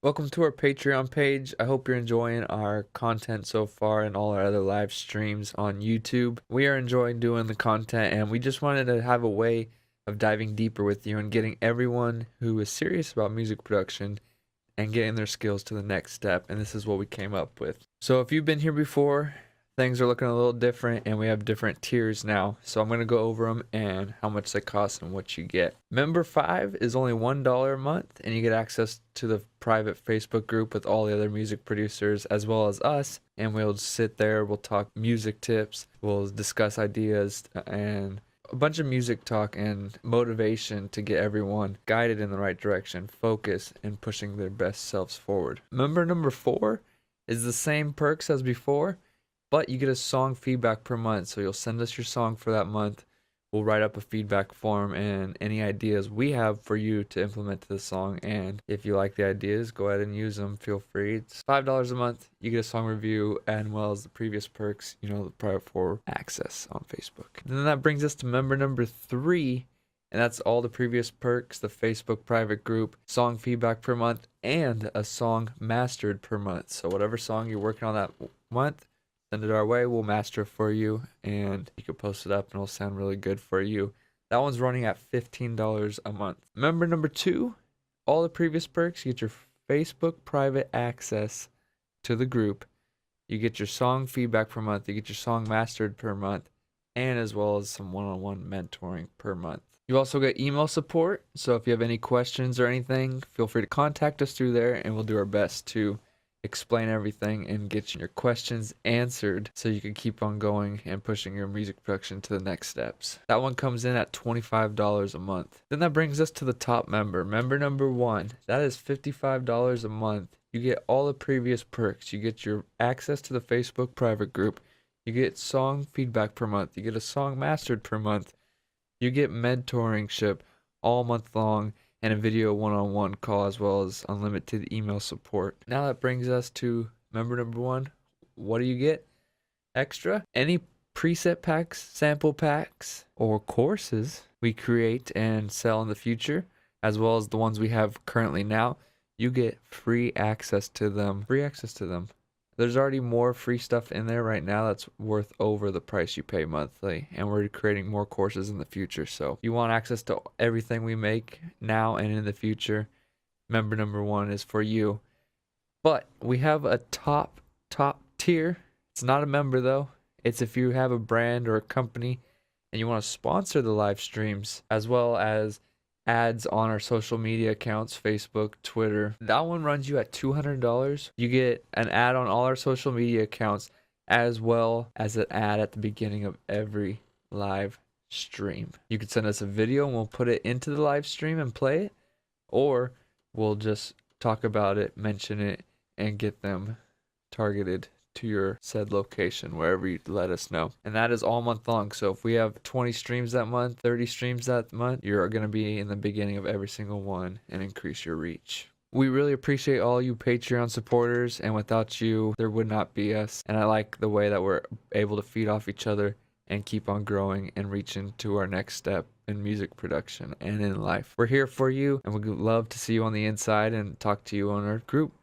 Welcome to our Patreon page. I hope you're enjoying our content so far and all our other live streams on YouTube. We are enjoying doing the content, and we just wanted to have a way of diving deeper with you and getting everyone who is serious about music production and getting their skills to the next step. And this is what we came up with. So if you've been here before, things are looking a little different, and we have different tiers now. So I'm going to go over them and how much they cost and what you get. Member 5 is only $1 a month, and you get access to the private Facebook group with all the other music producers as well as us. And we'll sit there, we'll talk music tips, we'll discuss ideas, and a bunch of music talk and motivation to get everyone guided in the right direction, focus, and pushing their best selves forward. Member number 4 is the same perks as before, but you get a song feedback per month. So you'll send us your song for that month. We'll write up a feedback form and any ideas we have for you to implement to the song. And if you like the ideas, go ahead and use them. Feel free. It's $5 a month. You get a song review and well as the previous perks, the private for access on Facebook. And then that brings us to member number 3. And that's all the previous perks, the Facebook private group, song feedback per month, and a song mastered per month. So whatever song you're working on that month, send it our way, we'll master it for you, and you can post it up and it'll sound really good for you. That one's running at $15 a month. Member number 2, all the previous perks, you get your Facebook private access to the group, you get your song feedback per month, you get your song mastered per month, and as well as some one-on-one mentoring per month. You also get email support, so if you have any questions or anything, feel free to contact us through there, and we'll do our best to explain everything and get your questions answered so you can keep on going and pushing your music production to the next steps. That one comes in at $25 a month. Then that brings us to the top member number 1. That is $55 a month. You get all the previous perks. You get your access to the Facebook private group. You get song feedback per month. You get a song mastered per month. You get mentoringship all month long, and a video one-on-one call as well as unlimited email support. Now that brings us to member number 1. What do you get extra? Any preset packs, sample packs, or courses we create and sell in the future, as well as the ones we have currently now, you get free access to them. There's already more free stuff in there right now that's worth over the price you pay monthly, and we're creating more courses in the future. So if you want access to everything we make now and in the future, member number 1 is for you. But we have a top tier. It's not a member though. It's if you have a brand or a company and you want to sponsor the live streams as well as ads on our social media accounts, Facebook, Twitter. That one runs you at $200. You get an ad on all our social media accounts as well as an ad at the beginning of every live stream. You can send us a video and we'll put it into the live stream and play it, or we'll just talk about it, mention it, and get them targeted to your said location wherever you let us know. And that is all month long. So if we have 20 streams that month, 30 streams that month, you're going to be in the beginning of every single one and increase your reach. We really appreciate all you Patreon supporters, and without you there would not be us. And I like the way that we're able to feed off each other and keep on growing and reaching to our next step in music production and in life. We're here for you, and we'd love to see you on the inside and talk to you on our group.